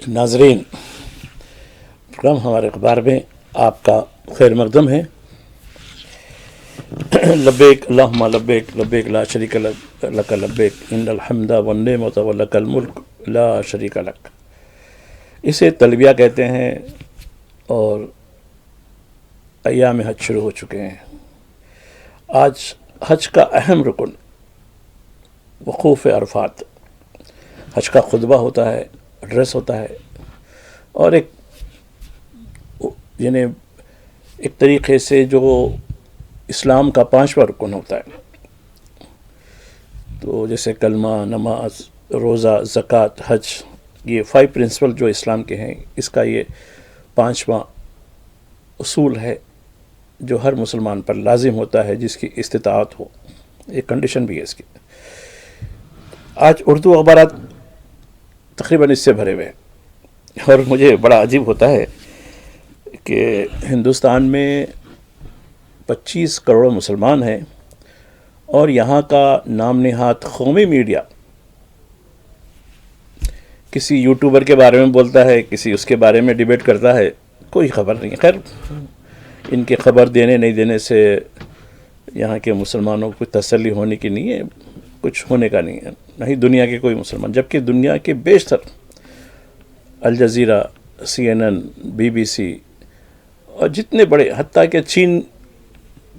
ناظرین، پروگرام ہمارے اخبار میں آپ کا خیر مقدم ہے۔ لبیک اللہم لبیک لبیک لا شریک لک لبیک ان الحمد والنعمت ولک الملک لا شریک لک، اسے تلبیہ کہتے ہیں اور ایام حج شروع ہو چکے ہیں۔ آج حج کا اہم رکن وقوف عرفات، حج کا خطبہ ہوتا ہے، ایڈریس ہوتا ہے، اور ایک طریقے سے جو اسلام کا 5واں رکن ہوتا ہے، تو جیسے کلمہ، نماز، روزہ، زکوٰۃ، حج، یہ 5 پرنسپل جو اسلام کے ہیں، اس کا یہ 5واں اصول ہے جو ہر مسلمان پر لازم ہوتا ہے جس کی استطاعت ہو، ایک کنڈیشن بھی ہے اس کی۔ آج اردو اخبارات تقریباً اس سے بھرے ہوئے ہیں، اور مجھے بڑا عجیب ہوتا ہے کہ ہندوستان میں 25 کروڑ مسلمان ہیں، اور یہاں کا نام نہاد قومی میڈیا کسی یوٹیوبر کے بارے میں بولتا ہے، کسی اس کے بارے میں ڈیبیٹ کرتا ہے، کوئی خبر نہیں۔ خیر، ان کے خبر دینے نہیں دینے سے یہاں کے مسلمانوں کو تسلی ہونے کی نہیں ہے، کچھ ہونے کا نہیں ہے، نہ ہی دنیا کے کوئی مسلمان، جبکہ دنیا کے بیشتر الجزیرہ، CNN، BBC اور جتنے بڑے، حتیٰ کہ چین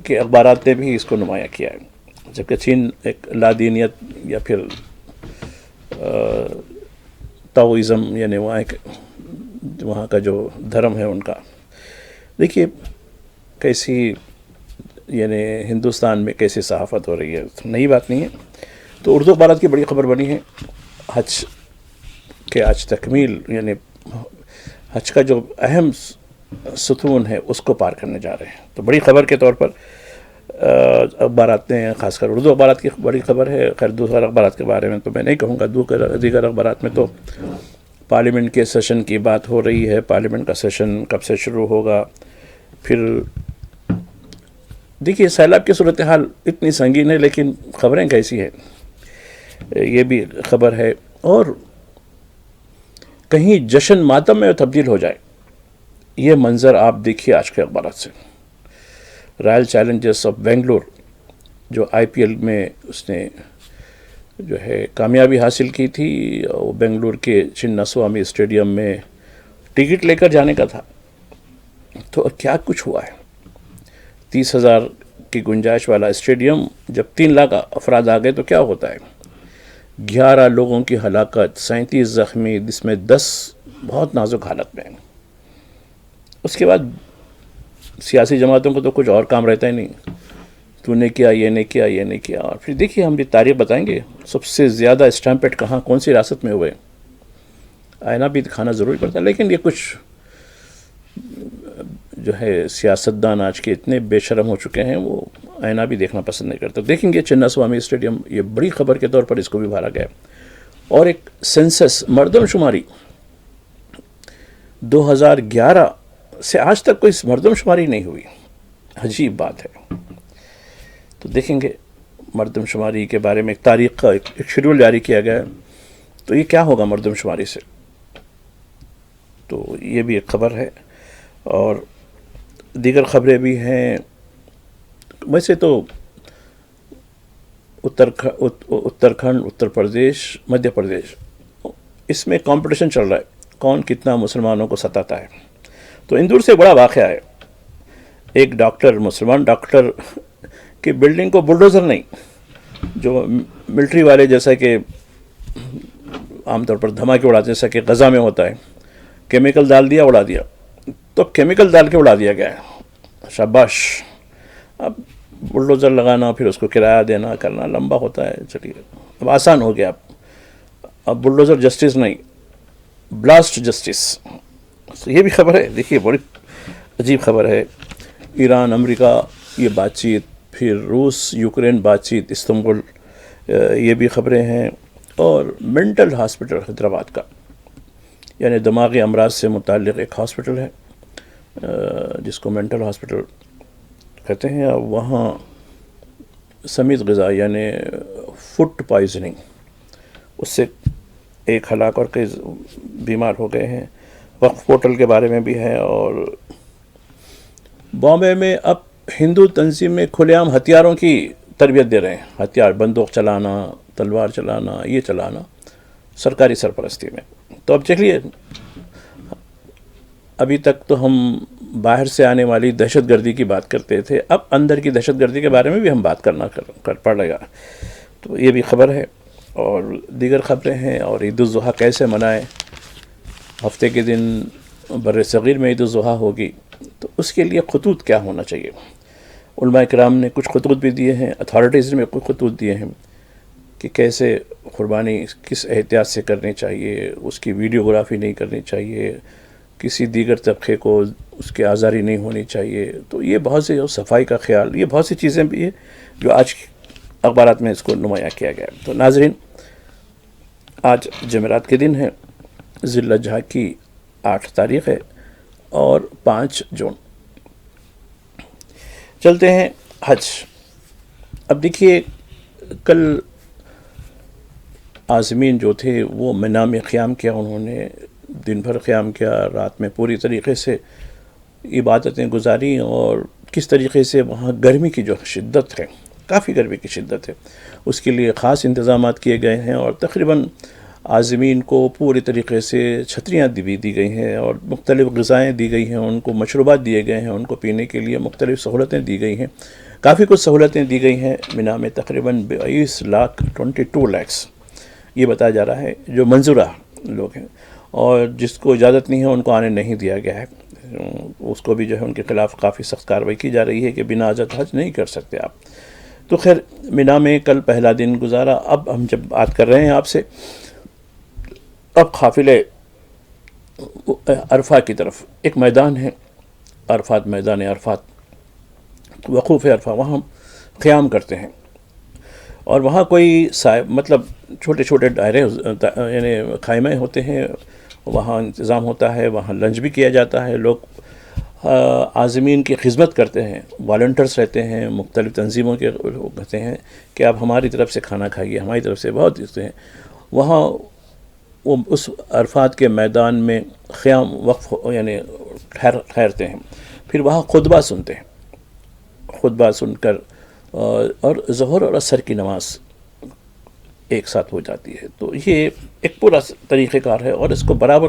کے اخبارات نے بھی اس کو نمایاں کیا ہے، جبکہ چین ایک لادینیت یا پھر تاؤزم، یعنی وہاں کا جو دھرم ہے ان کا، دیکھیے کیسی ہندوستان میں کیسی صحافت ہو رہی ہے، نئی بات نہیں ہے۔ تو اردو اخبارات کی بڑی خبر بنی ہے حج کے آج تکمیل، حج کا جو اہم ستون ہے اس کو پار کرنے جا رہے ہیں، تو بڑی خبر کے طور پر اخبارات نے، خاص کر اردو اخبارات کی بڑی خبر ہے۔ خیر دوسرے اخبارات کے بارے میں تو میں نہیں کہوں گا، دیگر اخبارات میں تو پارلیمنٹ کے سیشن کی بات ہو رہی ہے، پارلیمنٹ کا سیشن کب سے شروع ہوگا، پھر دیکھیے سیلاب کی صورتحال اتنی سنگین ہے، لیکن خبریں کیسی ہیں یہ بھی خبر ہے، اور کہیں جشن ماتم میں تبدیل ہو جائے، یہ منظر آپ دیکھیے آج کے اخبارات سے۔ رائل چیلنجرز آف بنگلور جو IPL میں اس نے جو ہے کامیابی حاصل کی تھی، وہ بنگلور کے چنا سوامی اسٹیڈیم میں ٹکٹ لے کر جانے کا تھا، تو کیا کچھ ہوا ہے۔ 30,000 کی گنجائش والا اسٹیڈیم، جب 3 لاکھ افراد آ گئے تو کیا ہوتا ہے۔ 11 لوگوں کی ہلاکت، 37 زخمی، جس میں 10 بہت نازک حالت میں ہیں۔ اس کے بعد سیاسی جماعتوں کو تو کچھ اور کام رہتا ہی نہیں، تو نے کیا، یہ نہیں کیا، یہ نہیں کیا، اور پھر دیکھیے ہم بھی تاریخ بتائیں گے سب سے زیادہ اسٹیمپیڈ کہاں، کون سی ریاست میں ہوئے، آئینہ بھی دکھانا ضروری پڑتا ہے، لیکن یہ کچھ جو ہے سیاستدان آج کے اتنے بے شرم ہو چکے ہیں، وہ آئینہ بھی دیکھنا پسند نہیں کرتے۔ دیکھیں گے چنا سوامی اسٹیڈیم، یہ بڑی خبر کے طور پر اس کو بھی بھارا گیا، اور ایک سینسس، مردم شماری 2011 سے آج تک کوئی مردم شماری نہیں ہوئی، عجیب بات ہے۔ تو دیکھیں گے مردم شماری کے بارے میں ایک تاریخ کا ایک شیڈول جاری کیا گیا ہے، تو یہ کیا ہوگا مردم شماری سے، تو یہ بھی ایک خبر ہے، اور دیگر خبریں بھی ہیں۔ ویسے تو اتراکھنڈ، اتر پردیش، مدھیہ پردیش، اس میں کمپٹیشن چل رہا ہے کون کتنا مسلمانوں کو ستاتا ہے۔ تو اندور سے بڑا واقعہ ہے، ایک ڈاکٹر، مسلمان ڈاکٹر کی بلڈنگ کو بلڈوزر نہیں، جو ملٹری والے جیسا کہ عام طور پر دھماکے اڑاتے جیسا کہ غزہ میں ہوتا ہے، کیمیکل ڈال دیا، اڑا دیا، تو کیمیکل ڈال کے اڑا دیا گیا ہے، شاباش۔ اب بلڈوزر لگانا، پھر اس کو کرایہ دینا کرنا لمبا ہوتا ہے، چلیے اب آسان ہو گیا، اب بلڈوزر جسٹس نہیں، بلاسٹ جسٹس۔ یہ بھی خبر ہے، دیکھیے بڑی عجیب خبر ہے۔ ایران امریکہ یہ بات چیت، پھر روس یوکرین بات چیت استنبول، یہ بھی خبریں ہیں، اور مینٹل ہاسپٹل حیدرآباد کا، یعنی دماغی امراض سے متعلق ایک ہاسپٹل ہے جس کو مینٹل ہاسپٹل کہتے ہیں، وہاں سمیت غذا یعنی فوڈ پوائزننگ، اس سے ایک ہلاک اور کئی بیمار ہو گئے ہیں. وقف پورٹل کے بارے میں بھی ہے. اور بامبے میں اب ہندو تنظیم میں کھلے عام ہتھیاروں کی تربیت دے رہے ہیں. ہتھیار، بندوق چلانا، تلوار چلانا، یہ چلانا سرکاری سرپرستی میں. تو اب چلیے، ابھی تک تو ہم باہر سے آنے والی دہشت گردی کی بات کرتے تھے، اب اندر کی دہشت گردی کے بارے میں بھی ہم بات کرنا پڑے گا. تو یہ بھی خبر ہے اور دیگر خبریں ہیں. اور عید الاضحیٰ کیسے منائیں، ہفتے کے دن بر صغیر میں عید الاضحیٰ ہوگی، تو اس کے لیے خطوط کیا ہونا چاہیے. علماء کرام نے کچھ خطوط بھی دیے ہیں، اتھارٹیز نے کچھ خطوط دیے ہیں کہ کیسے قربانی کس احتیاط سے کرنی چاہیے، اس کی ویڈیوگرافی نہیں کرنی چاہیے، کسی دیگر طبقے کو اس کی آزاری نہیں ہونی چاہیے. تو یہ بہت سے صفائی کا خیال، یہ بہت سی چیزیں بھی ہیں جو آج اخبارات میں اس کو نمایاں کیا گیا. تو ناظرین، آج جمعرات کے دن ہے، ذی الحجہ کی 8 تاریخ ہے اور 5 جون. چلتے ہیں حج. اب دیکھیے، کل عازمین جو تھے وہ منا میں قیام کیا، انہوں نے دن بھر قیام کیا، رات میں پوری طریقے سے عبادتیں گزاری. اور کس طریقے سے وہاں گرمی کی جو شدت ہے، کافی گرمی کی شدت ہے، اس کے لیے خاص انتظامات کیے گئے ہیں. اور تقریباً عازمین کو پوری طریقے سے چھتریاں دی گئی ہیں اور مختلف غذائیں دی گئی ہیں، ان کو مشروبات دیے گئے ہیں، ان کو پینے کے لیے مختلف سہولتیں دی گئی ہیں. کافی کچھ سہولتیں دی گئی ہیں. منا میں تقریباً 22 لاکھ یہ بتایا جا رہا ہے جو منظورہ لوگ ہیں، اور جس کو اجازت نہیں ہے ان کو آنے نہیں دیا گیا ہے. اس کو بھی جو ہے ان کے خلاف کافی سخت کارروائی کی جا رہی ہے کہ بنا اجازت حج نہیں کر سکتے آپ. تو خیر، منا میں کل پہلا دن گزارا. اب ہم جب بات کر رہے ہیں آپ سے، اب قافلے عرفہ کی طرف، ایک میدان ہے عرفات، میدان عرفات، وقوف عرفہ، وہاں قیام کرتے ہیں. اور وہاں کوئی مطلب چھوٹے چھوٹے دائرے یعنی خیمے ہوتے ہیں، وہاں انتظام ہوتا ہے، وہاں لنچ بھی کیا جاتا ہے. لوگ عازمین کی خدمت کرتے ہیں، والنٹرز رہتے ہیں، مختلف تنظیموں کے لوگ کہتے ہیں کہ آپ ہماری طرف سے کھانا کھائیے، ہماری طرف سے بہت دیتے ہیں. وہاں وہ اس عرفات کے میدان میں قیام وقف یعنی ٹھہرتے ہیں. پھر وہاں خطبہ سنتے ہیں. خطبہ سن کر اور ظہر اور عصر کی نماز ایک ساتھ ہو جاتی ہے. تو یہ ایک پورا طریقہ کار ہے. اور اس کو برابر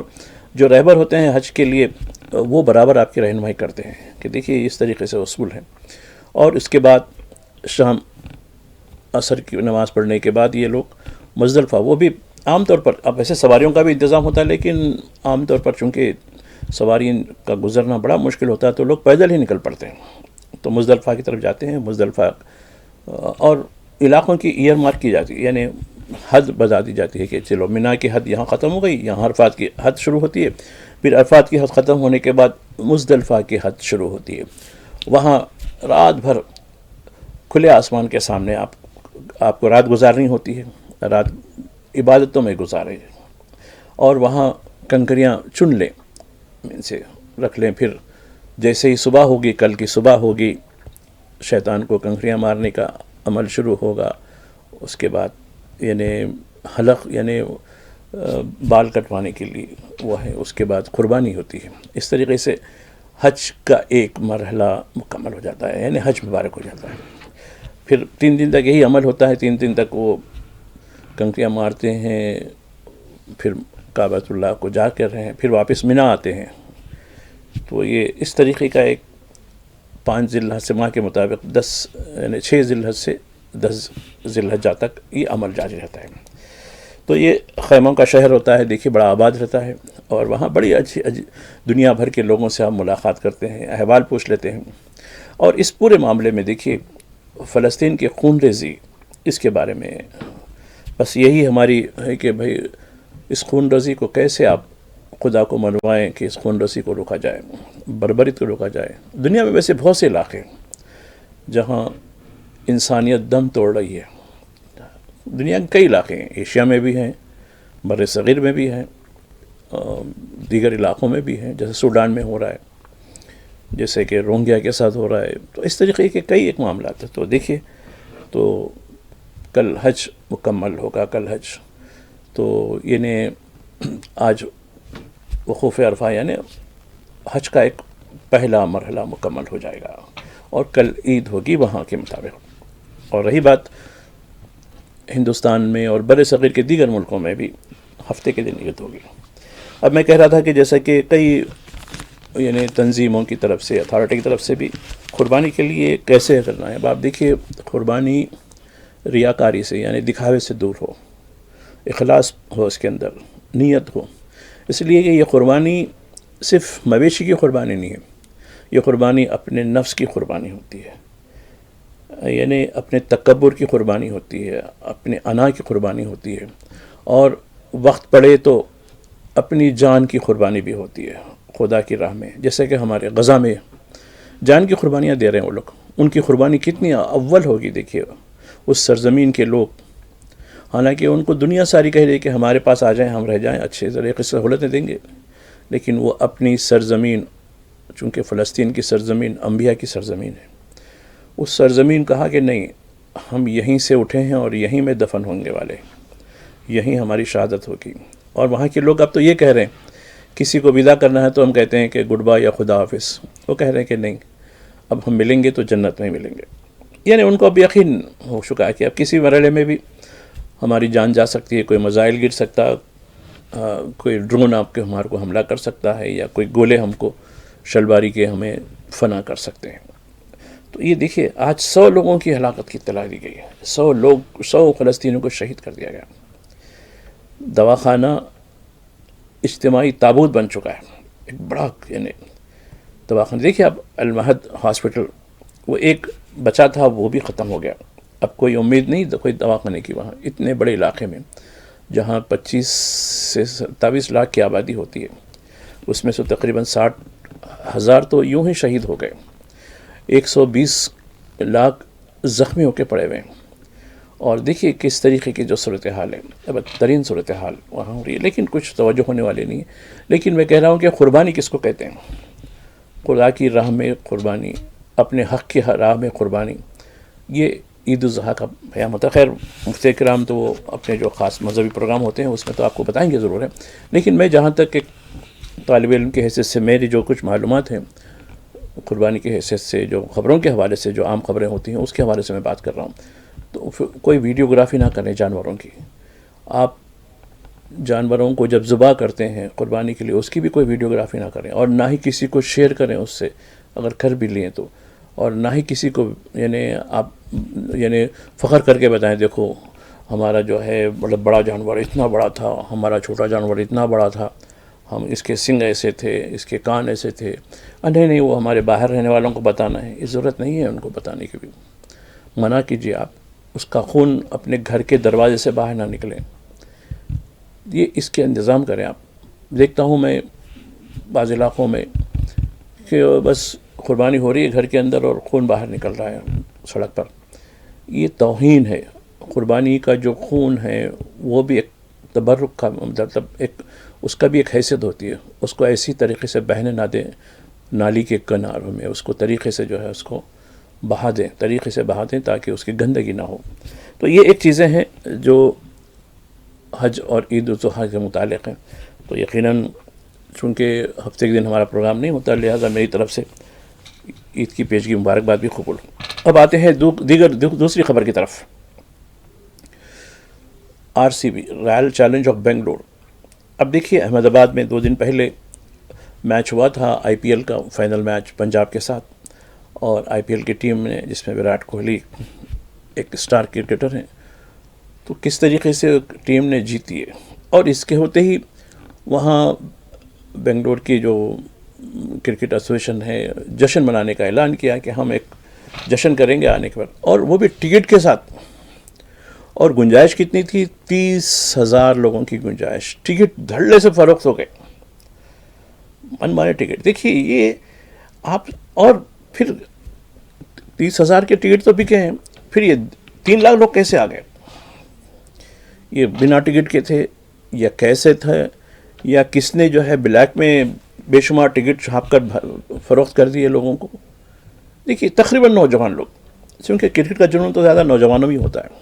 جو رہبر ہوتے ہیں حج کے لیے، وہ برابر آپ کی رہنمائی کرتے ہیں کہ دیکھیے اس طریقے سے اصول ہیں. اور اس کے بعد شام عصر کی نماز پڑھنے کے بعد یہ لوگ مزدلفہ، وہ بھی عام طور پر، اب ایسے سواریوں کا بھی انتظام ہوتا ہے لیکن عام طور پر چونکہ سواری کا گزرنا بڑا مشکل ہوتا ہے تو لوگ پیدل ہی نکل پڑتے ہیں. تو مزدلفہ کی طرف جاتے ہیں. مزدلفہ اور علاقوں کی ایئر مارک کی جاتی ہے، یعنی حد بتا دی جاتی ہے کہ چلو منا کی حد یہاں ختم ہو گئی، یہاں عرفات کی حد شروع ہوتی ہے. پھر عرفات کی حد ختم ہونے کے بعد مزدلفہ کی حد شروع ہوتی ہے. وہاں رات بھر کھلے آسمان کے سامنے آپ کو رات گزارنی ہوتی ہے. رات عبادتوں میں گزارے اور وہاں کنکریاں چن لیں، ان سے رکھ لیں. پھر جیسے ہی صبح ہوگی، کل کی صبح ہوگی، شیطان کو کنکریاں مارنے کا عمل شروع ہوگا. اس کے بعد یعنی حلق یعنی بال کٹوانے کے لیے وہ ہے. اس کے بعد قربانی ہوتی ہے. اس طریقے سے حج کا ایک مرحلہ مکمل ہو جاتا ہے، یعنی حج مبارک ہو جاتا ہے. پھر 3 دن تک یہی عمل ہوتا ہے. 3 دن تک وہ کنکریاں مارتے ہیں، پھر کعبۃ اللہ کو جا کر رہے ہیں، پھر واپس منا آتے ہیں. تو یہ اس طریقے کا ایک 5 ذی الحجہ سے ماہ کے مطابق 10 یعنی 6 ذی الحجہ سے 10 ذی الحجہ تک یہ عمل جاری رہتا ہے. تو یہ خیموں کا شہر ہوتا ہے، دیکھیے بڑا آباد رہتا ہے. اور وہاں بڑی اچھی دنیا بھر کے لوگوں سے آپ ملاقات کرتے ہیں، احوال پوچھ لیتے ہیں. اور اس پورے معاملے میں دیکھیے فلسطین کی خون ریزی، اس کے بارے میں بس یہی ہماری ہے کہ بھئی اس خون ریزی کو کیسے آپ خدا کو منوائیں کہ اس خون ریزی کو روکا جائے، بربریت کو روکا جائے. دنیا میں ویسے بہت سے علاقے ہیں جہاں انسانیت دم توڑ رہی ہے. دنیا کے کئی علاقے ہیں، ایشیا میں بھی ہیں، بر صغیر میں بھی ہیں، دیگر علاقوں میں بھی ہیں، جیسے سوڈان میں ہو رہا ہے، جیسے کہ روہنگیا کے ساتھ ہو رہا ہے. تو اس طریقے کے کئی ایک معاملات ہیں. تو دیکھیے، تو کل حج مکمل ہوگا. کل حج تو یعنی آج وقوف عرفہ یعنی حج کا ایک پہلا مرحلہ مکمل ہو جائے گا، اور کل عید ہوگی وہاں کے مطابق. اور رہی بات ہندوستان میں اور بر صغیر کے دیگر ملکوں میں بھی ہفتے کے دن عید ہوگی. اب میں کہہ رہا تھا کہ جیسا کہ کئی یعنی تنظیموں کی طرف سے، اتھارٹی کی طرف سے بھی قربانی کے لیے کیسے کرنا ہے. اب آپ دیکھیے قربانی ریاکاری سے یعنی دکھاوے سے دور ہو، اخلاص ہو اس کے اندر، نیت ہو. اس لیے کہ یہ قربانی صرف مویشی کی قربانی نہیں ہے، یہ قربانی اپنے نفس کی قربانی ہوتی ہے، یعنی اپنے تکبر کی قربانی ہوتی ہے، اپنے انا کی قربانی ہوتی ہے، اور وقت پڑے تو اپنی جان کی قربانی بھی ہوتی ہے خدا کی راہ میں. جیسے کہ ہمارے غزہ میں جان کی قربانیاں دے رہے ہیں وہ لوگ، ان کی قربانی کتنی اول ہوگی. دیکھیے اس سرزمین کے لوگ، حالانکہ ان کو دنیا ساری کہہ رہی کہ ہمارے پاس آ جائیں، ہم رہ جائیں، اچھے طریقے سے سہولتیں دیں گے، لیکن وہ اپنی سرزمین، چونکہ فلسطین کی سرزمین انبیاء کی سرزمین ہے، اس سرزمین کہا کہ نہیں، ہم یہیں سے اٹھے ہیں اور یہیں میں دفن ہونے والے، یہیں ہماری شہادت ہوگی. اور وہاں کے لوگ اب تو یہ کہہ رہے ہیں، کسی کو ودا کرنا ہے تو ہم کہتے ہیں کہ گڈ بائی یا خدا حافظ. وہ کہہ رہے ہیں کہ نہیں، اب ہم ملیں گے تو جنت میں ملیں گے. یعنی ان کو اب یقین ہو چکا ہے کہ اب کسی مرحلے میں بھی ہماری جان جا سکتی ہے، کوئی میزائل گر سکتا، کوئی ڈرون آپ کے ہمارے کو حملہ کر سکتا ہے، یا کوئی گولے ہم کو شلباری کے ہمیں فنا کر سکتے ہیں. تو یہ دیکھیے آج 100 لوگوں کی ہلاکت کی اطلاع دی گئی ہے، 100 فلسطینیوں کو شہید کر دیا گیا. دواخانہ اجتماعی تابوت بن چکا ہے، ایک بڑا یعنی دواخانہ. دیکھیے اب المہد ہاسپٹل، وہ ایک بچا تھا وہ بھی ختم ہو گیا، اب کوئی امید نہیں کوئی دواخانے کی وہاں اتنے بڑے علاقے میں جہاں 25 سے 27 لاکھ کی آبادی ہوتی ہے، اس میں سے تقریباً 60,000 تو یوں ہی شہید ہو گئے، 120 لاکھ زخمی ہو کے پڑے ہوئے ہیں. اور دیکھیے کس طریقے کی جو صورتحال ہے، بدترین صورتحال وہاں ہو رہی ہے، لیکن کچھ توجہ ہونے والی نہیں ہے. لیکن میں کہہ رہا ہوں کہ قربانی کس کو کہتے ہیں؟ خدا کی راہ میں قربانی، اپنے حق کی راہ میں قربانی، یہ عید الاضحیٰ کا بیان ہوتا ہے. خیر مفتی کرام تو وہ اپنے جو خاص مذہبی پروگرام ہوتے ہیں اس میں تو آپ کو بتائیں گے ضرور ہے، لیکن میں جہاں تک ایک طالب علم کی حیثیت سے میری جو کچھ معلومات ہیں قربانی کی حیثیت سے، جو خبروں کے حوالے سے، جو عام خبریں ہوتی ہیں اس کے حوالے سے میں بات کر رہا ہوں. تو کوئی ویڈیوگرافی نہ کریں جانوروں کی. آپ جانوروں کو جب ذبح کرتے ہیں قربانی کے لیے اس کی بھی کوئی ویڈیوگرافی نہ کریں، اور نہ ہی کسی کو شیئر کریں اس سے اگر کر بھی لیں تو، اور نہ ہی کسی کو یعنی آپ یعنی فخر کر کے بتائیں دیکھو ہمارا جو ہے مطلب بڑا جانور اتنا بڑا تھا، ہمارا چھوٹا جانور اتنا بڑا تھا، ہم اس کے سنگ ایسے تھے، اس کے کان ایسے تھے. نہیں، وہ ہمارے باہر رہنے والوں کو بتانا ہے، یہ ضرورت نہیں ہے ان کو بتانے کی بھی. منع کیجیے آپ، اس کا خون اپنے گھر کے دروازے سے باہر نہ نکلیں، یہ اس کے انتظام کریں. آپ دیکھتا ہوں میں بعض علاقوں میں کہ بس قربانی ہو رہی ہے گھر کے اندر اور خون باہر نکل رہا ہے سڑک پر. یہ توہین ہے. قربانی کا جو خون ہے وہ بھی ایک تبرک کا مطلب ایک اس کا بھی ایک حیثیت ہوتی ہے، اس کو ایسی طریقے سے بہنے نہ دیں نالی کے کناروں میں، اس کو طریقے سے جو ہے اس کو بہا دیں، طریقے سے بہا دیں تاکہ اس کی گندگی نہ ہو. تو یہ ایک چیزیں ہیں جو حج اور عید الاضحیٰ کے متعلق ہیں. تو یقیناً چونکہ ہفتے کے دن ہمارا پروگرام نہیں ہوتا، لہٰذا میری طرف سے عید کی پیشگی مبارکباد بھی قبول. اب آتے ہیں دوسری خبر کی طرف. RCB Royal challenge of Bangalore. اب دیکھیے احمد آباد میں 2 دن پہلے میچ ہوا تھا IPL کا فائنل میچ پنجاب کے ساتھ، اور IPL کی ٹیم نے جس میں وراٹ کوہلی ایک اسٹار کرکٹر ہیں، تو کس طریقے سے ٹیم نے جیتی ہے. اور اس کے ہوتے ہی وہاں بنگلور کی جو کرکٹ ایسوسیشن ہے جشن منانے کا اعلان کیا کہ ہم ایک جشن کریں گے آنے کے بعد، اور وہ بھی ٹکٹ کے ساتھ. اور گنجائش کتنی تھی؟ 30,000 لوگوں کی گنجائش. ٹکٹ دھڑلے سے فروخت ہو گئے، من مانے ٹکٹ. دیکھیے یہ آپ، اور پھر 30,000 کے ٹکٹ تو بکے ہیں، پھر یہ 3 لاکھ لوگ کیسے آ گئے؟ یہ بنا ٹکٹ کے تھے یا کیسے تھے، یا کس نے جو ہے بلیک میں بے شمار ٹکٹ چھاپ کر فروخت کر دیے لوگوں کو؟ دیکھیے تقریباً نوجوان لوگ، کیونکہ کرکٹ کا جنون تو زیادہ نوجوانوں میں ہوتا ہے.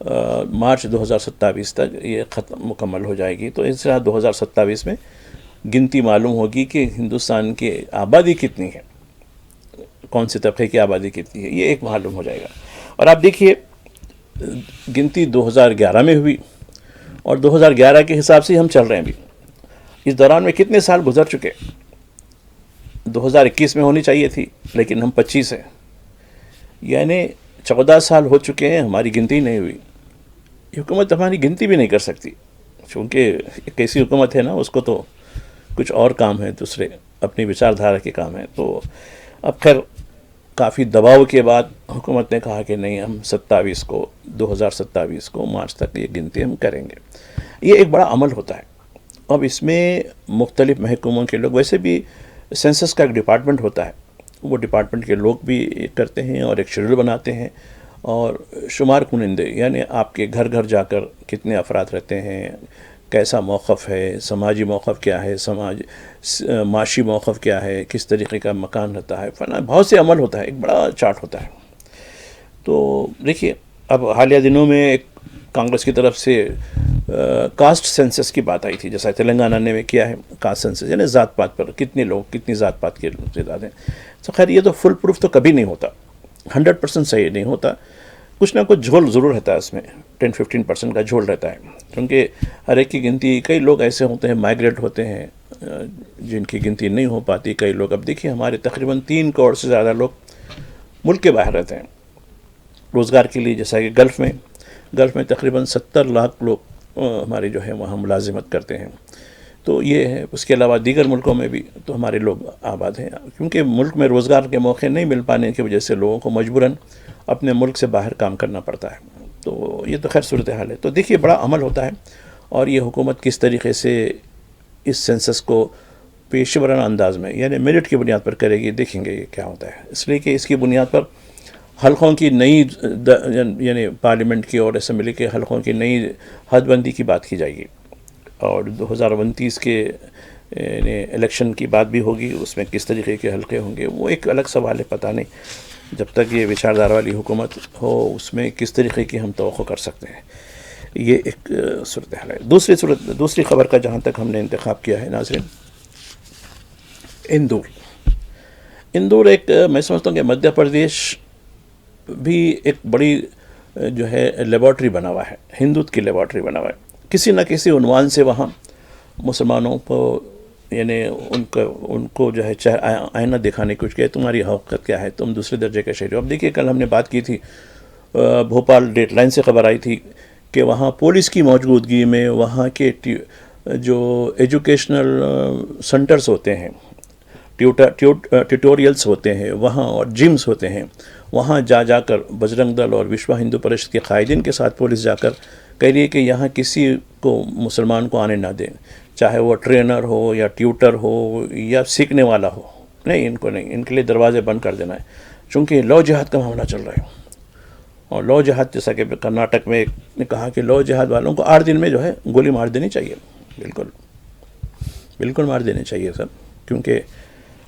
مارچ 2027 تک یہ مکمل ہو جائے گی. تو اس طرح 2027 میں گنتی معلوم ہوگی کہ ہندوستان کی آبادی کتنی ہے, کون سے طبقے کی آبادی کتنی ہے, یہ ایک معلوم ہو جائے گا. اور آپ دیکھیے گنتی 2011 میں ہوئی اور 2011 کے حساب سے ہم چل رہے ہیں ابھی. اس دوران میں کتنے سال گزر چکے. 2021 میں ہونی چاہیے تھی لیکن ہم 25 ہیں, یعنی 14 سال ہو چکے ہیں, ہماری گنتی نہیں ہوئی. یہ حکومت ہماری گنتی بھی نہیں کر سکتی, چونکہ ایک ایسی حکومت ہے نا, اس کو تو کچھ اور کام ہیں, دوسرے اپنی وچار دھارا کے کام ہیں. تو اب خیر کافی دباؤ کے بعد حکومت نے کہا کہ نہیں, ہم 2027 کو مارچ تک یہ گنتی ہم کریں گے. یہ ایک بڑا عمل ہوتا ہے. اب اس میں مختلف محکموں کے لوگ, ویسے بھی سینسس کا ایک ڈپارٹمنٹ ہوتا ہے, وہ ڈپارٹمنٹ کے لوگ بھی کرتے ہیں اور ایک شیڈول بناتے ہیں, اور شمار کنندے یعنی آپ کے گھر گھر جا کر کتنے افراد رہتے ہیں, کیسا موقف ہے, سماجی موقف کیا ہے, معاشی موقف کیا ہے, کس طریقے کا مکان رہتا ہے, بہت سے عمل ہوتا ہے, ایک بڑا چارٹ ہوتا ہے. تو دیکھیے اب حالیہ دنوں میں ایک کانگریس کی طرف سے کاسٹ سینسس کی بات آئی تھی, جیسا تلنگانہ نے کیا ہے کاسٹ سینسس, یعنی ذات پات پر کتنے لوگ, کتنی ذات پات کے تعداد ہیں. تو خیر یہ تو فل پروف تو کبھی نہیں ہوتا, 100% صحیح نہیں ہوتا, کچھ نہ کچھ جھول ضرور رہتا ہے اس میں, 10-15% کا جھول رہتا ہے, کیونکہ ہر ایک کی گنتی, کئی لوگ ایسے ہوتے ہیں مائیگریٹ ہوتے ہیں جن کی گنتی نہیں ہو پاتی. کئی لوگ, اب دیکھیے ہمارے تقریباً 3 کروڑ سے زیادہ لوگ ملک کے باہر رہتے ہیں روزگار کے لیے, جیسا کہ گلف میں تقریباً 70 لاکھ لوگ ہمارے جو ہے وہاں ملازمت کرتے ہیں. تو یہ ہے. اس کے علاوہ دیگر ملکوں میں بھی تو ہمارے لوگ آباد ہیں, کیونکہ ملک میں روزگار کے موقع نہیں مل پانے کی وجہ سے لوگوں کو مجبوراً اپنے ملک سے باہر کام کرنا پڑتا ہے. تو یہ تو خیر صورتحال ہے. تو دیکھیے بڑا عمل ہوتا ہے, اور یہ حکومت کس طریقے سے اس سینسس کو پیشہ ورانہ انداز میں یعنی میرٹ کی بنیاد پر کرے گی, دیکھیں گے یہ کیا ہوتا ہے. اس لیے کہ اس کی بنیاد پر حلقوں کی نئی یعنی پارلیمنٹ کی اور اسمبلی کے حلقوں کی نئی حد بندی کی بات کی جائے گی, اور 2029 کے یعنی الیکشن کی بات بھی ہوگی. اس میں کس طریقے کے حلقے ہوں گے وہ ایک الگ سوال ہے, پتہ نہیں جب تک یہ وچاردھار والی حکومت ہو اس میں کس طریقے کی ہم توقع کر سکتے ہیں. یہ ایک صورتحال ہے. دوسری خبر کا جہاں تک ہم نے انتخاب کیا ہے ناظرین, اندور ایک میں سمجھتا ہوں کہ مدھیہ پردیش بھی ایک بڑی جو ہے لیبارٹری بنا ہوا ہے, ہندوت کی لیبارٹری بنا ہوا ہے. کسی نہ کسی عنوان سے وہاں مسلمانوں کو یعنی ان کو جو ہے آئینہ دکھانے کی کوشش کی, تمہاری حقیقت کیا ہے, تم دوسرے درجے کے شہری ہو. اب دیکھیے کل ہم نے بات کی تھی, بھوپال ڈیٹ لائن سے خبر آئی تھی کہ وہاں پولیس کی موجودگی میں وہاں کے جو ایجوکیشنل سنٹرز ہوتے ہیں, ٹیوٹوریلز ہوتے ہیں وہاں, اور جمز ہوتے ہیں وہاں جا کر بجرنگ دل اور وشوا ہندو پریشد کے قائدین کے ساتھ پولیس جا کر کہہ رہی ہے کہ یہاں کسی کو مسلمان کو آنے نہ دیں, چاہے وہ ٹرینر ہو یا ٹیوٹر ہو یا سیکھنے والا ہو, نہیں ان کو نہیں, ان کے لیے دروازے بند کر دینا ہے, چونکہ لو جہاد کا معاملہ چل رہا ہے. اور لو جہاد جیسا کہ کرناٹک میں نے کہا کہ لو جہاد والوں کو 8 دن میں جو ہے گولی مار دینی چاہیے, بالکل مار دینی چاہیے سب. کیونکہ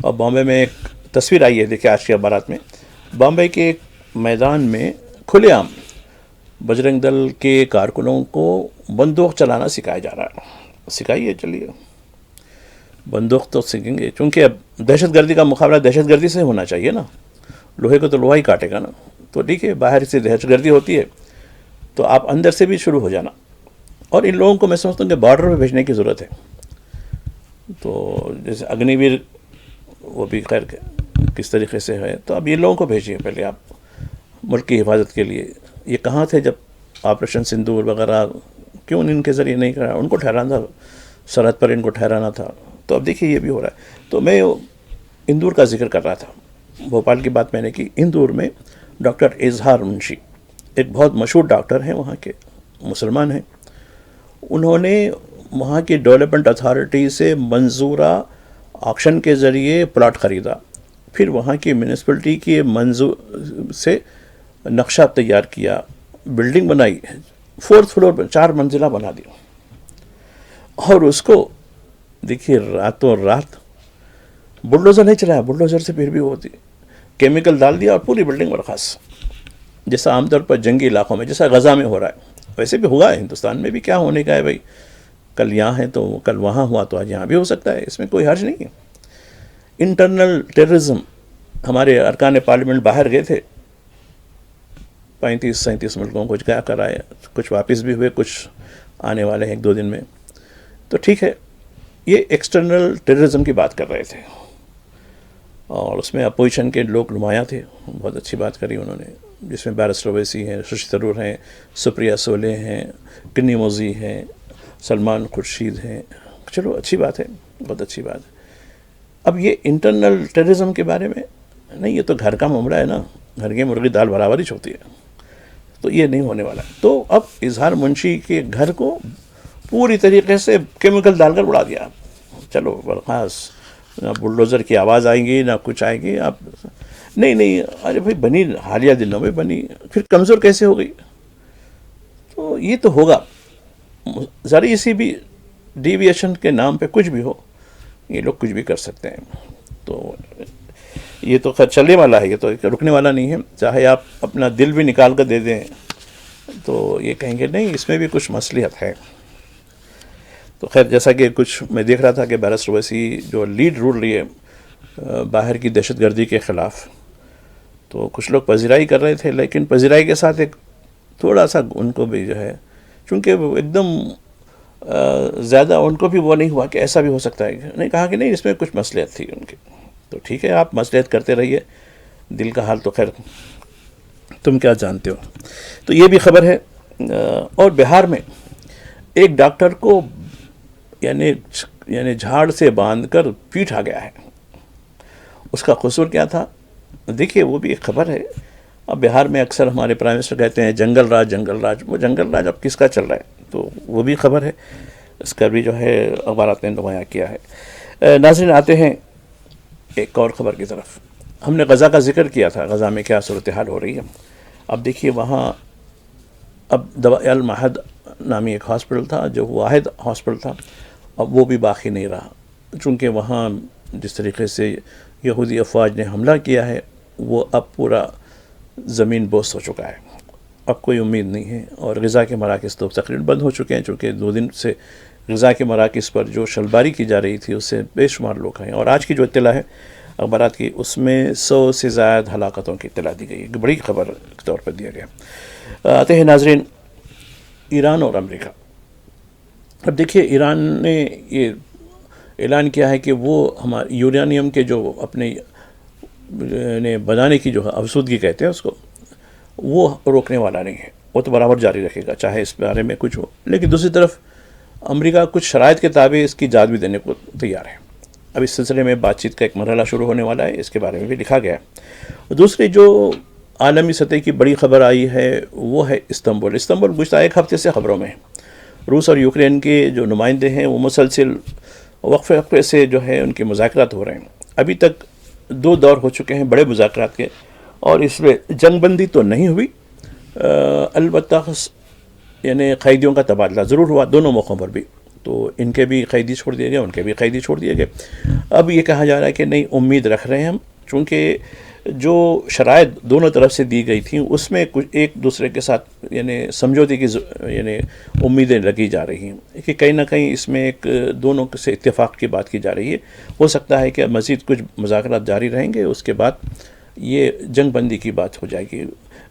اب بامبے میں ایک تصویر آئی ہے, دیکھیں آج کے اخبارات میں, بامبے کے ایک میدان میں کھلے عام بجرنگ دل کے کارکنوں کو بندوق چلانا سکھایا جا رہا ہے. سکھائیے, چلیے بندوق تو سیکھیں گے, چونکہ اب دہشت گردی کا مقابلہ دہشت گردی سے ہونا چاہیے نا, لوہے کو تو لوہا ہی کاٹے گا نا. تو ٹھیک ہے, باہر سے دہشت گردی ہوتی ہے تو آپ اندر سے بھی شروع ہو جانا, اور ان لوگوں کو میں سمجھتا ہوں کہ بارڈر پہ بھیجنے کی ضرورت ہے. تو جیسے اگنی ویر وہ بھی خیر کس طریقے سے ہے, تو اب یہ لوگوں کو بھیجیے پہلے آپ ملک کی حفاظت کے لیے. یہ کہاں تھے جب آپریشن سندور وغیرہ, کیوں ان کے ذریعے نہیں کرا, ان کو ٹھہرانا تھا سرحد پر, ان کو ٹھہرانا تھا. تو اب دیکھیے یہ بھی ہو رہا ہے. تو میں اندور کا ذکر کر رہا تھا, بھوپال کی بات میں نے کی. اندور میں ڈاکٹر اظہار منشی ایک بہت مشہور ڈاکٹر ہیں, وہاں کے مسلمان ہیں. انہوں نے وہاں کی ڈیولپمنٹ اتھارٹی سے منظورہ آکشن کے ذریعے پلاٹ خریدا, پھر وہاں کی میونسپلٹی کی منظور سے نقشہ تیار کیا, بلڈنگ بنائی, 4th فلور پر 4 منزلہ بنا دی, اور اس کو دیکھیے راتوں رات بلڈوزر نہیں چلایا, بلڈوزر سے پھر بھی ہوتی, کیمیکل ڈال دیا اور پوری بلڈنگ برخاست. جیسا عام طور پر جنگی علاقوں میں جیسا غزہ میں ہو رہا ہے ویسے بھی ہوگا ہندوستان میں بھی. کیا ہونے کا ہے بھائی, کل یہاں ہے تو کل وہاں ہوا تو آج یہاں بھی ہو سکتا ہے, اس میں کوئی حرج نہیں ہے. انٹرنل ٹیررزم, ہمارے ارکان پارلیمنٹ باہر گئے تھے 35-37 ملکوں کو جا کر آئے, کچھ واپس بھی ہوئے, کچھ آنے والے ہیں 1-2 دن میں. تو ٹھیک ہے, یہ ایکسٹرنل ٹیررزم کی بات کر رہے تھے اور اس میں اپوزیشن کے لوگ نمایاں تھے, بہت اچھی بات کری انہوں نے, جس میں بیرسٹر اویسی ہیں, ششی تھرور ہیں, سپریا سولے ہیں, کنی موزی ہیں, سلمان خورشید ہیں. چلو اچھی بات ہے, بہت اچھی بات ہے. اب یہ انٹرنل ٹیررزم کے بارے میں نہیں, یہ تو گھر کا معاملہ ہے نا, گھر کی مرغی دال برابر ہی ہوتی ہے, تو یہ نہیں ہونے والا. تو اب اظہار منشی کے گھر کو پوری طریقے سے کیمیکل ڈال کر اڑا دیا. چلو برخاست, نہ بلڈوزر کی آواز آئیں گی نہ کچھ آئے گی. آپ نہیں, ارے بھائی بنی حالیہ دنوں میں بنی, پھر کمزور کیسے ہو گئی؟ تو یہ تو ہوگا, ذرا سی بھی ڈیویشن کے نام پہ کچھ بھی ہو, یہ لوگ کچھ بھی کر سکتے ہیں. تو یہ تو خیر چلنے والا ہے, یہ تو رکنے والا نہیں ہے. چاہے آپ اپنا دل بھی نکال کر دے دیں تو یہ کہیں گے نہیں اس میں بھی کچھ مصلحت ہے. تو خیر جیسا کہ کچھ میں دیکھ رہا تھا کہ بیرسٹر اویسی جو لیڈ رول رہی ہے باہر کی دہشت گردی کے خلاف, تو کچھ لوگ پذیرائی کر رہے تھے, لیکن پذیرائی کے ساتھ ایک تھوڑا سا ان کو بھی جو ہے, چونکہ وہ ایک دم زیادہ ان کو بھی وہ نہیں ہوا کہ ایسا بھی ہو سکتا ہے, نہیں کہا کہ نہیں اس میں کچھ مصلحت تھی ان کی. تو ٹھیک ہے, آپ مصلحت کرتے رہیے, دل کا حال تو خیر تم کیا جانتے ہو. تو یہ بھی خبر ہے. اور بہار میں ایک ڈاکٹر کو یعنی جھاڑ سے باندھ کر پیٹا گیا ہے. اس کا قصور کیا تھا دیکھیے, وہ بھی ایک خبر ہے. اب بہار میں اکثر ہمارے پرائم منسٹر کہتے ہیں جنگل راج, وہ جنگل راج اب کس کا چل رہا ہے, تو وہ بھی خبر ہے, اس کا بھی جو ہے اخبارات نے نمایاں کیا ہے. ناظرین آتے ہیں ایک اور خبر کی طرف. ہم نے غزہ کا ذکر کیا تھا, غزہ میں کیا صورتحال ہو رہی ہے. اب دیکھیے وہاں اب دواء المہد نامی ایک ہاسپٹل تھا جو واحد ہاسپٹل تھا, اب وہ بھی باقی نہیں رہا, چونکہ وہاں جس طریقے سے یہودی افواج نے حملہ کیا ہے وہ اب پورا زمین بوس ہو چکا ہے, اب کوئی امید نہیں ہے. اور غذا کے مراکز تو تقریباً بند ہو چکے ہیں, چونکہ 2 دن سے غذا کے مراکز پر جو شلباری کی جا رہی تھی اس سے بے شمار لوگ ہیں. اور آج کی جو اطلاع ہے اخبارات کی, اس میں 100 سے زائد ہلاکتوں کی اطلاع دی گئی, ایک بڑی خبر کے طور پر دیا گیا. آتے ہیں ناظرین ایران اور امریکہ. اب دیکھیے ایران نے یہ اعلان کیا ہے کہ وہ ہمارے یورانیم کے جو اپنے بنانے کی جو افزودگی کہتے ہیں اس کو, وہ روکنے والا نہیں ہے, وہ تو برابر جاری رکھے گا چاہے اس بارے میں کچھ ہو. لیکن دوسری طرف امریکہ کچھ شرائط کے تابع اس کی اجازت بھی دینے کو تیار ہے. اب اس سلسلے میں بات چیت کا ایک مرحلہ شروع ہونے والا ہے, اس کے بارے میں بھی لکھا گیا ہے. دوسری جو عالمی سطح کی بڑی خبر آئی ہے وہ ہے استنبول. گزشتہ 1 ہفتے سے خبروں میں ہے. روس اور یوکرین کے جو نمائندے ہیں وہ مسلسل وقفے سے جو ہے ان کے مذاکرات ہو رہے ہیں. ابھی تک 2 دور ہو چکے ہیں بڑے مذاکرات کے, اور اس میں جنگ بندی تو نہیں ہوئی, البتہ یعنی قیدیوں کا تبادلہ ضرور ہوا دونوں موقعوں پر بھی. تو ان کے بھی قیدی چھوڑ دیے گئے, ان کے بھی قیدی چھوڑ دیے گئے. اب یہ کہا جا رہا ہے کہ نہیں, امید رکھ رہے ہیں ہم, چونکہ جو شرائط دونوں طرف سے دی گئی تھیں اس میں کچھ ایک دوسرے کے ساتھ یعنی سمجھوتے کی یعنی امیدیں لگی جا رہی ہیں کہ کہیں نہ کہیں اس میں ایک دونوں سے اتفاق کی بات کی جا رہی ہے. ہو سکتا ہے کہ مزید کچھ مذاکرات جاری رہیں گے, اس کے بعد یہ جنگ بندی کی بات ہو جائے گی.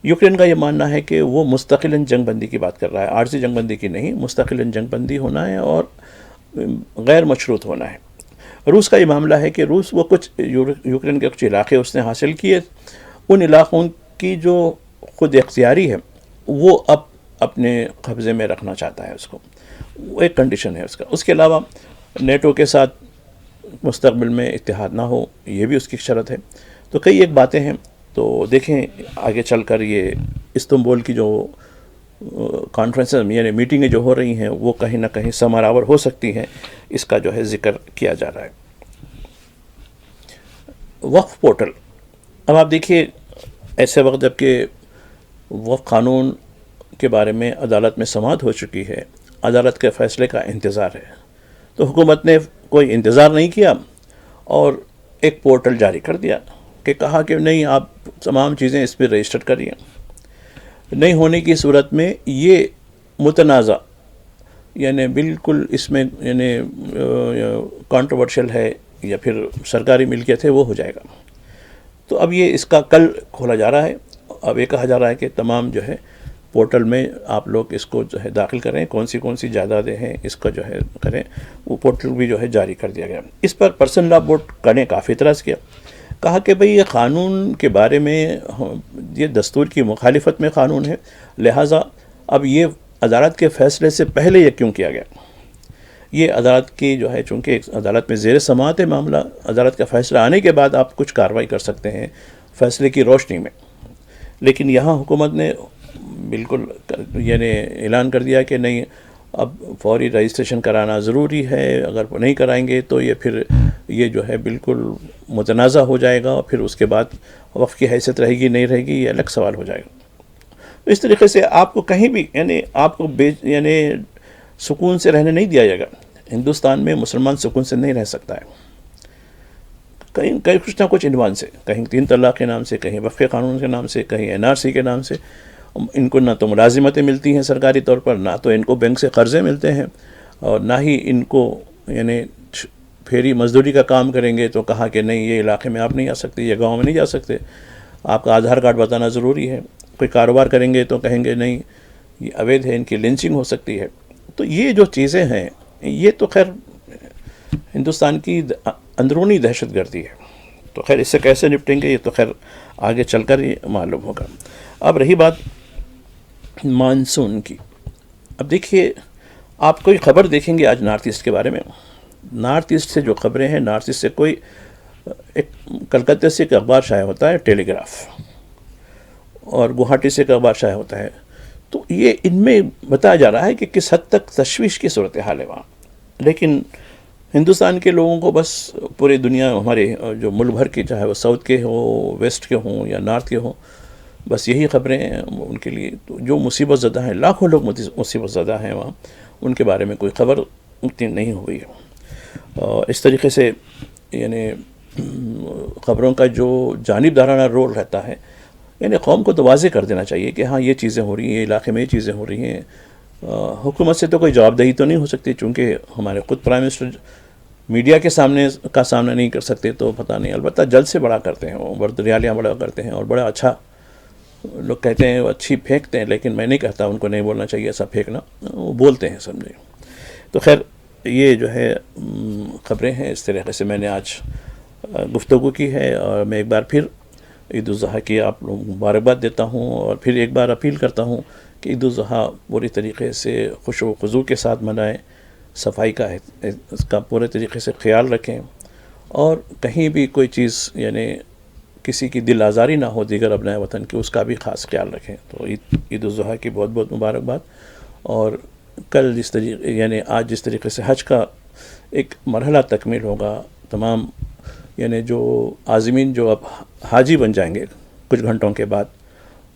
یوکرین کا یہ ماننا ہے کہ وہ مستقلاً جنگ بندی کی بات کر رہا ہے, عارضی جنگ بندی کی نہیں, مستقلاً جنگ بندی ہونا ہے اور غیر مشروط ہونا ہے. روس کا یہ معاملہ ہے کہ روس وہ کچھ یوکرین کے کچھ علاقے اس نے حاصل کیے, ان علاقوں کی جو خود اختیاری ہے وہ اب اپنے قبضے میں رکھنا چاہتا ہے, اس کو وہ ایک کنڈیشن ہے اس کا. اس کے علاوہ نیٹو کے ساتھ مستقبل میں اتحاد نہ ہو, یہ بھی اس کی شرط ہے. تو کئی ایک باتیں ہیں, تو دیکھیں آگے چل کر یہ استنبول کی جو کانفرنس یعنی میٹنگیں جو ہو رہی ہیں وہ کہیں نہ کہیں ثمرآور ہو سکتی ہیں, اس کا جو ہے ذکر کیا جا رہا ہے. وقف پورٹل. اب آپ دیکھیے ایسے وقت جب کہ وقف قانون کے بارے میں عدالت میں سماعت ہو چکی ہے, عدالت کے فیصلے کا انتظار ہے, تو حکومت نے کوئی انتظار نہیں کیا اور ایک پورٹل جاری کر دیا کہ کہا کہ نہیں آپ تمام چیزیں اس پہ رجسٹر کریے. نہیں ہونے کی صورت میں یہ متنازع یعنی بالکل اس میں یعنی کانٹروورشل ہے یا پھر سرکاری ملکیت ہے وہ ہو جائے گا. تو اب یہ اس کا کل کھولا جا رہا ہے. اب یہ کہا جا رہا ہے کہ تمام جو ہے پورٹل میں آپ لوگ اس کو جو ہے داخل کریں, کون سی جائیدادیں ہیں اس کا جو ہے کریں. وہ پورٹل بھی جو ہے جاری کر دیا گیا. اس پر پرسنل لاء بورڈ نے کافی اعتراض کیا, کہا کہ بھئی یہ قانون کے بارے میں یہ دستور کی مخالفت میں قانون ہے, لہٰذا اب یہ عدالت کے فیصلے سے پہلے یہ کیوں کیا گیا. یہ عدالت کی جو ہے چونکہ ایک عدالت میں زیر سماعت ہے معاملہ, عدالت کا فیصلہ آنے کے بعد آپ کچھ کارروائی کر سکتے ہیں فیصلے کی روشنی میں. لیکن یہاں حکومت نے بالکل یعنی اعلان کر دیا کہ نہیں, اب فوری رجسٹریشن کرانا ضروری ہے, اگر نہیں کرائیں گے تو یہ پھر یہ جو ہے بالکل متنازع ہو جائے گا, اور پھر اس کے بعد وقف کی حیثیت رہے گی نہیں رہے گی یہ الگ سوال ہو جائے گا. اس طریقے سے آپ کو کہیں بھی یعنی آپ کو یعنی سکون سے رہنے نہیں دیا جائے گا. ہندوستان میں مسلمان سکون سے نہیں رہ سکتا ہے, کہیں کچھ نہ کچھ عنوان سے, کہیں 3 طلاق کے نام سے, کہیں وقف قانون کے نام سے, کہیں NRC کے نام سے. ان کو نہ تو ملازمتیں ملتی ہیں سرکاری طور پر, نہ تو ان کو بینک سے قرضے ملتے ہیں, اور نہ ہی ان کو یعنی پھیری مزدوری کا کام کریں گے تو کہا کہ نہیں یہ علاقے میں آپ نہیں آ سکتے, یہ گاؤں میں نہیں جا سکتے, آپ کا آدھار کارڈ بتانا ضروری ہے. کوئی کاروبار کریں گے تو کہیں گے نہیں یہ اویدھ ہے, ان کی لنچنگ ہو سکتی ہے. تو یہ جو چیزیں ہیں یہ تو خیر ہندوستان کی اندرونی دہشت گردی ہے. تو خیر اس سے کیسے نپٹیں گے یہ تو خیر آگے چل کر ہی معلوم ہوگا. اب رہی بات مانسون کی. اب دیکھیے آپ کوئی خبر دیکھیں گے آج نارتھ ایسٹ کے بارے میں, نارتھ ایسٹ سے جو خبریں ہیں, نارتھ ایسٹ سے کوئی ایک کلکتہ سے ایک اخبار شائع ہوتا ہے ٹیلی گراف, اور گوہاٹی سے ایک اخبار شائع ہوتا ہے. تو یہ ان میں بتایا جا رہا ہے کہ کس حد تک تشویش کی صورتحال ہے وہاں. لیکن ہندوستان کے لوگوں کو بس پوری دنیا ہمارے جو ملک بھر کے چاہے وہ ساؤتھ کے ہوں, ویسٹ کے ہوں یا نارتھ کے ہوں, بس یہی خبریں ہیں ان کے لیے. تو جو مصیبت زدہ ہیں, لاکھوں لوگ مصیبت زدہ ہیں وہاں, ان کے بارے میں کوئی خبر اتنی نہیں ہوئی ہے. اس طریقے سے یعنی خبروں کا جو جانبدارانہ رول رہتا ہے, یعنی قوم کو تو واضح کر دینا چاہیے کہ ہاں یہ چیزیں ہو رہی ہیں, علاقے میں یہ چیزیں ہو رہی ہیں. حکومت سے تو کوئی جواب دہی تو نہیں ہو سکتی, چونکہ ہمارے خود پرائم منسٹر میڈیا کے سامنا نہیں کر سکتے, تو پتہ نہیں, البتہ جلد سے بڑا کرتے ہیں وہ, ریالیاں بڑا کرتے ہیں, اور بڑا اچھا لوگ کہتے ہیں وہ اچھی پھینکتے ہیں, لیکن میں نہیں کہتا ان کو نہیں بولنا چاہیے ایسا پھینکنا, وہ بولتے ہیں سمجھے. تو خیر یہ جو ہے خبریں ہیں, اس طریقے سے میں نے آج گفتگو کی ہے. اور میں ایک بار پھر عید الاضحیٰ کی آپ لوگوں کو مبارکباد دیتا ہوں, اور پھر ایک بار اپیل کرتا ہوں کہ عید الاضحیٰ پوری طریقے سے خوش و خضوع کے ساتھ منائیں, صفائی کا اس کا پورے طریقے سے خیال رکھیں, اور کہیں بھی کوئی چیز یعنی کسی کی دل آزاری نہ ہو دیگر ابنائے وطن کی, اس کا بھی خاص خیال رکھیں. تو عید الاضحیٰ کی بہت بہت مبارکباد. اور کل جس طریقے یعنی آج جس طریقے سے حج کا ایک مرحلہ تکمیل ہوگا, تمام یعنی جو عازمین جو اب حاجی بن جائیں گے کچھ گھنٹوں کے بعد,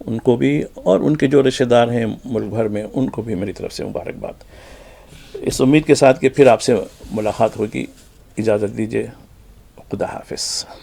ان کو بھی, اور ان کے جو رشتہ دار ہیں ملک بھر میں, ان کو بھی میری طرف سے مبارکباد. اس امید کے ساتھ کہ پھر آپ سے ملاقات ہوگی. اجازت دیجیے, خدا حافظ.